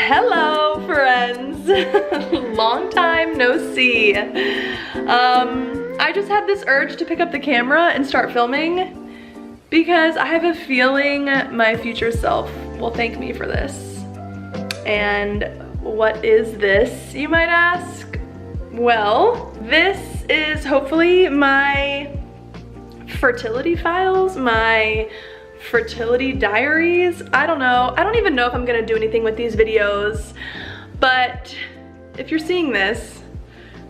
Hello friends. Long time no see. I just had this urge to pick up the camera and start filming because I have a feeling my future self will thank me for this. And what is this, you might ask? Well, this is hopefully my fertility files, my fertility diaries. I don't know. I don't even know if I'm gonna do anything with these videos, but if you're seeing this,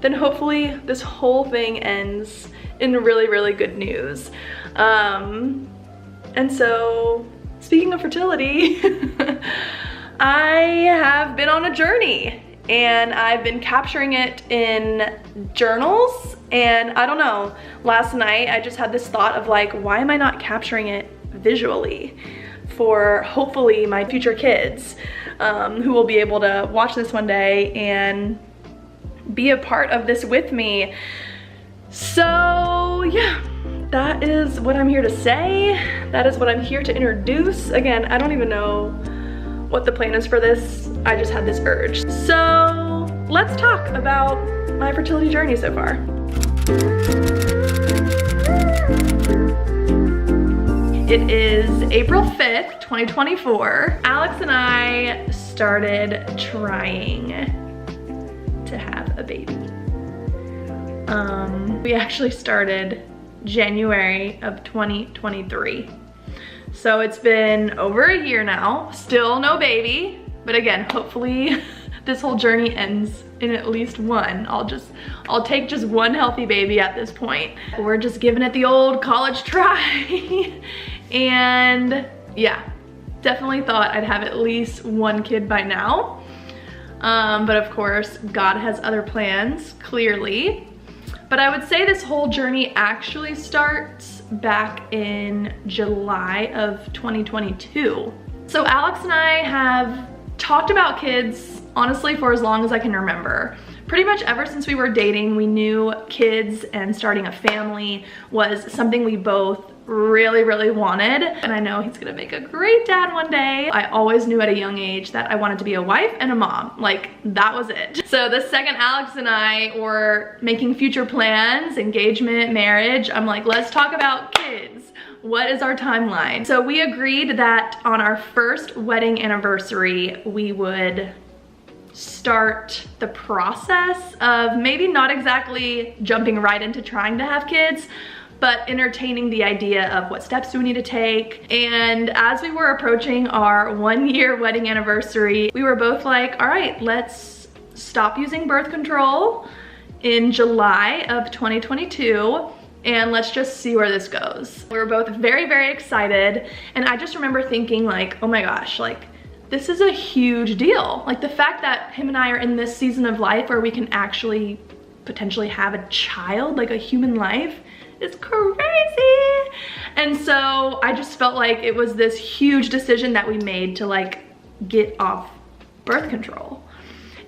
then hopefully this whole thing ends in really, really good news. And so, speaking of fertility, I have been on a journey and I've been capturing it in journals, and I don't know, last night I just had this thought of like, why am I not capturing it visually for hopefully my future kids who will be able to watch this one day and be a part of this with me. So yeah, that is what I'm here to say. That is what I'm here to introduce. Again, I don't even know what the plan is for this. I just had this urge. So let's talk about my fertility journey so far. It is April 5th, 2024. Alex and I started trying to have a baby. We actually started January of 2023. So it's been over a year now, still no baby, but again, hopefully this whole journey ends in at least one. I'll take just one healthy baby at this point. We're just giving it the old college try. And yeah, definitely thought I'd have at least one kid by now. But of course, God has other plans, clearly. But I would say this whole journey actually starts back in July of 2022. So Alex and I have talked about kids, honestly, for as long as I can remember. Pretty much ever since we were dating, we knew kids and starting a family was something we both really, really wanted. And I know he's gonna make a great dad one day. I always knew at a young age that I wanted to be a wife and a mom. Like, that was it. So the second Alex and I were making future plans, engagement, marriage, I'm like, let's talk about kids. What is our timeline? So we agreed that on our first wedding anniversary, we would start the process of maybe not exactly jumping right into trying to have kids, but entertaining the idea of what steps do we need to take. And as we were approaching our 1-year wedding anniversary, we were both like, all right, let's stop using birth control in July of 2022 and let's just see where this goes. We were both very, very excited. And I just remember thinking like, oh my gosh, like, this is a huge deal. Like, the fact that him and I are in this season of life where we can actually potentially have a child, like a human life, is crazy. And so I just felt like it was this huge decision that we made to like get off birth control.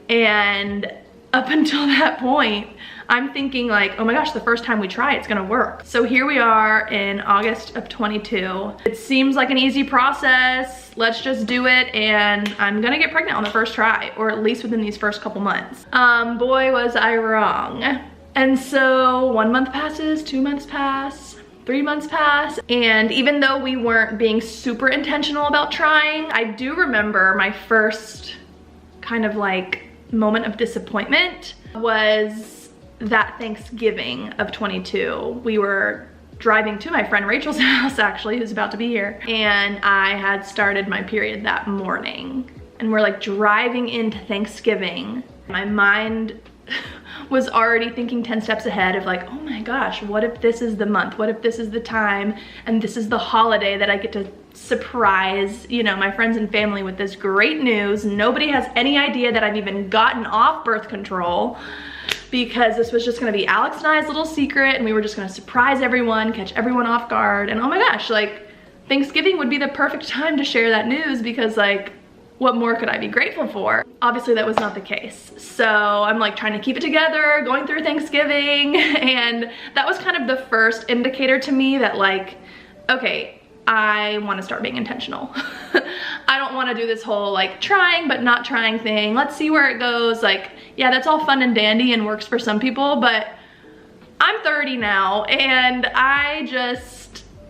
And up until that point, I'm thinking like, oh my gosh, the first time we try, it's gonna work. So here we are in August of 22. It seems like an easy process. Let's just do it, and I'm gonna get pregnant on the first try, or at least within these first couple months. Boy, was I wrong. And so 1 month passes, 2 months pass, 3 months pass, and even though we weren't being super intentional about trying, I do remember my first kind of like moment of disappointment was that Thanksgiving of 22. We were driving to my friend Rachel's house, actually, who's about to be here, and I had started my period that morning. And we're like driving into Thanksgiving. My mind was already thinking 10 steps ahead of like, oh my gosh, what if this is the month? What if this is the time and this is the holiday that I get to surprise, you know, my friends and family with this great news? Nobody has any idea that I've even gotten off birth control, because this was just gonna be Alex and I's little secret, and we were just gonna surprise everyone, catch everyone off guard. And oh my gosh, like, Thanksgiving would be the perfect time to share that news, because like, what more could I be grateful for? Obviously that was not the case. So I'm like trying to keep it together, going through Thanksgiving, and that was kind of the first indicator to me that like, okay, I want to start being intentional. I don't want to do this whole like trying but not trying thing. Let's see where it goes. Like, yeah, that's all fun and dandy and works for some people, but I'm 30 now, and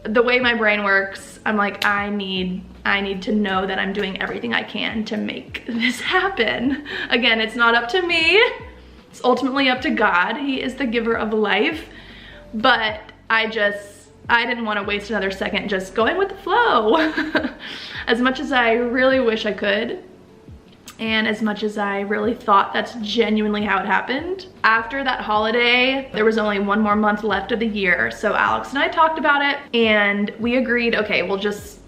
the way my brain works, I'm like, I need to know that I'm doing everything I can to make this happen. Again, it's not up to me. It's ultimately up to God. He is the giver of life. But I didn't want to waste another second just going with the flow. As much as I really wish I could, and as much as I really thought that's genuinely how it happened. After that holiday, there was only one more month left of the year. So Alex and I talked about it, and we agreed, okay, we'll just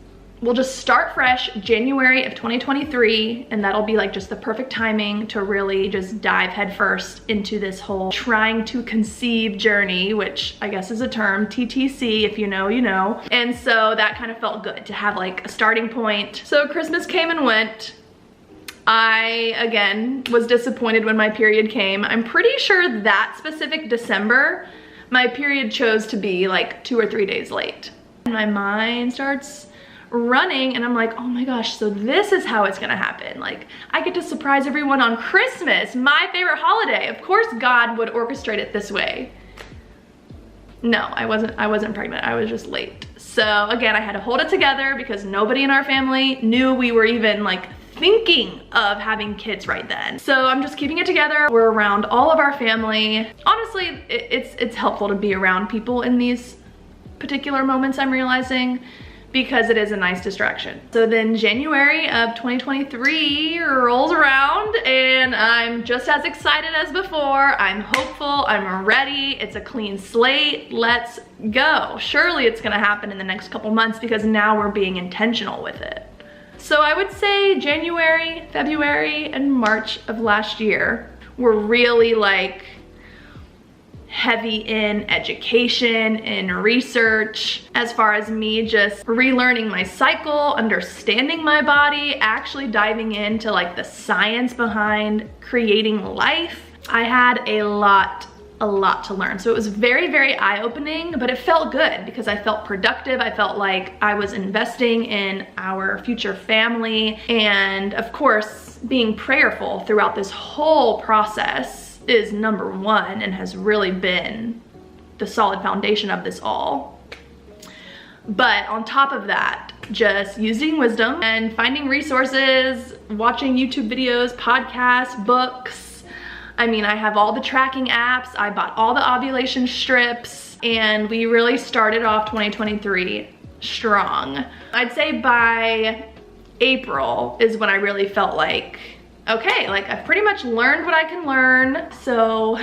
start fresh January of 2023, and that'll be like just the perfect timing to really just dive headfirst into this whole trying to conceive journey, which I guess is a term, TTC, if you know, you know. And so that kind of felt good to have like a starting point. So Christmas came and went. I, again, was disappointed when my period came. I'm pretty sure that specific December, my period chose to be like 2 or 3 days late. And my mind starts running, and I'm like, oh my gosh, so this is how it's gonna happen. Like, I get to surprise everyone on Christmas, my favorite holiday. Of course God would orchestrate it this way. No, I wasn't pregnant, I was just late. So again, I had to hold it together because nobody in our family knew we were even like thinking of having kids right then. So I'm just keeping it together. We're around all of our family. Honestly, it's helpful to be around people in these particular moments, I'm realizing, because it is a nice distraction. So then January of 2023 rolls around, and I'm just as excited as before. I'm hopeful, I'm ready. It's a clean slate, let's go. Surely it's gonna happen in the next couple months because now we're being intentional with it. So I would say January, February, and March of last year were really like heavy in education and research, as far as me just relearning my cycle, understanding my body, actually diving into like the science behind creating life. I had a lot to learn. So it was very, very eye-opening, but it felt good because I felt productive. I felt like I was investing in our future family. And of course, being prayerful throughout this whole process is number one and has really been the solid foundation of this all. But on top of that, just using wisdom and finding resources, watching YouTube videos, podcasts, books. I mean, I have all the tracking apps, I bought all the ovulation strips, and we really started off 2023 strong. I'd say by April is when I really felt like, okay, like I've pretty much learned what I can learn. So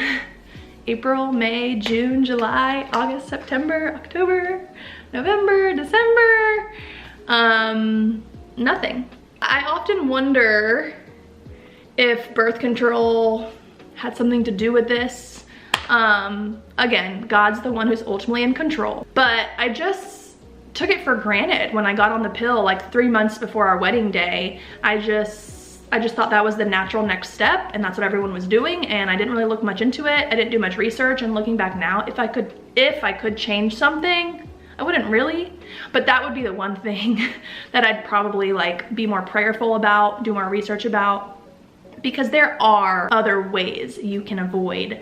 April, May, June, July, August, September, October, November, December, nothing. I often wonder if birth control had something to do with this. Again, God's the one who's ultimately in control, but I just took it for granted when I got on the pill like 3 months before our wedding day. I just thought that was the natural next step, and that's what everyone was doing, and I didn't really look much into it. I didn't do much research, and looking back now, if I could change something, I wouldn't really, but that would be the one thing that I'd probably like be more prayerful about, do more research about, because there are other ways you can avoid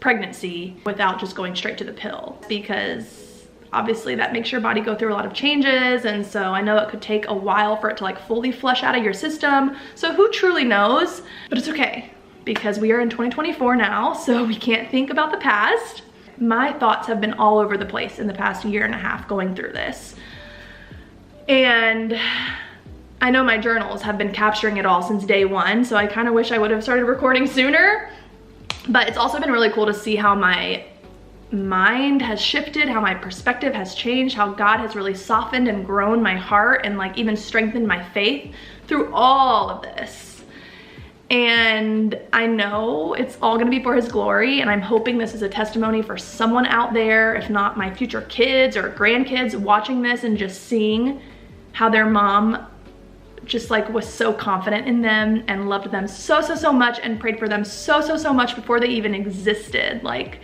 pregnancy without just going straight to the pill, because obviously that makes your body go through a lot of changes, and so I know it could take a while for it to like fully flush out of your system. So who truly knows? But it's okay, because we are in 2024 now, so we can't think about the past. My thoughts have been all over the place in the past year and a half going through this. And I know my journals have been capturing it all since day one, so I kind of wish I would have started recording sooner. But it's also been really cool to see how my mind has shifted, how my perspective has changed, how God has really softened and grown my heart and like even strengthened my faith through all of this. And I know it's all gonna be for His glory, and I'm hoping this is a testimony for someone out there, if not my future kids or grandkids, watching this and just seeing how their mom just like was so confident in them and loved them so much and prayed for them so much before they even existed. Like,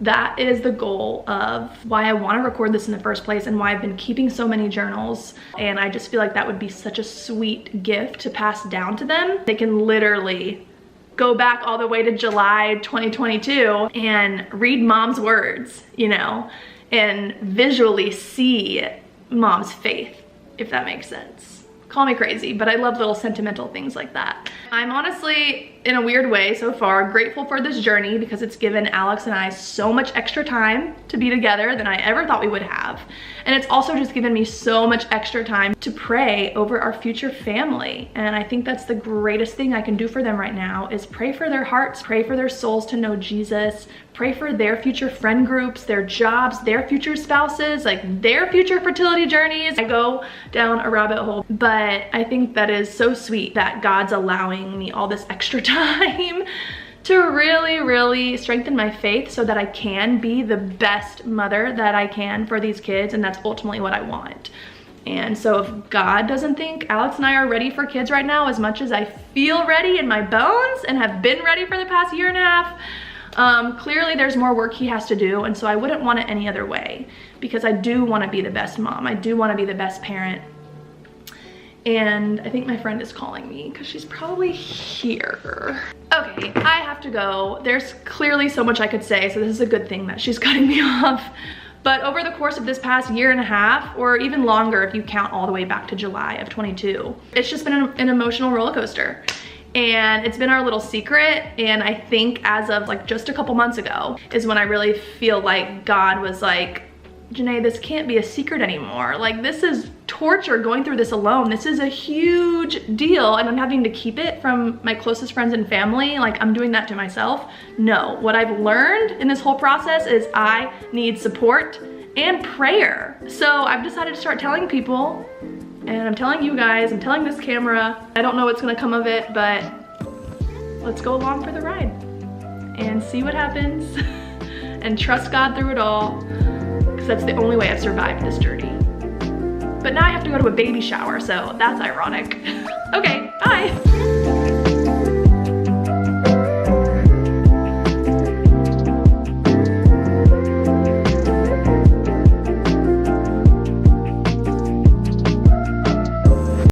that is the goal of why I want to record this in the first place and why I've been keeping so many journals. And I just feel like that would be such a sweet gift to pass down to them. They can literally go back all the way to July 2022 and read mom's words, you know, and visually see mom's faith, if that makes sense. Call me crazy, but I love little sentimental things like that. I'm honestly, in a weird way so far, grateful for this journey because it's given Alex and I so much extra time to be together than I ever thought we would have. And it's also just given me so much extra time to pray over our future family. And I think that's the greatest thing I can do for them right now is pray for their hearts, pray for their souls to know Jesus, pray for their future friend groups, their jobs, their future spouses, like their future fertility journeys. I go down a rabbit hole, but I think that is so sweet that God's allowing me all this extra time to really strengthen my faith so that I can be the best mother that I can for these kids, and that's ultimately what I want. And so if God doesn't think Alex and I are ready for kids right now as much as I feel ready in my bones and have been ready for the past year and a half, clearly there's more work he has to do, and so I wouldn't want it any other way because I do want to be the best mom. I do want to be the best parent. And I think my friend is calling me because she's probably here. Okay, I have to go. There's clearly so much I could say, so this is a good thing that she's cutting me off. But over the course of this past year and a half, or even longer if you count all the way back to July of 22, it's just been an emotional roller coaster. And it's been our little secret, and I think as of like just a couple months ago is when I really feel like God was like, Janae, this can't be a secret anymore. Like, this is torture going through this alone. This is a huge deal, and I'm having to keep it from my closest friends and family. Like, I'm doing that to myself. No, what I've learned in this whole process is I need support and prayer. So I've decided to start telling people, and I'm telling you guys, I'm telling this camera. I don't know what's gonna come of it, but let's go along for the ride and see what happens and trust God through it all. That's the only way I've survived this journey. But now I have to go to a baby shower, so that's ironic. Okay, bye.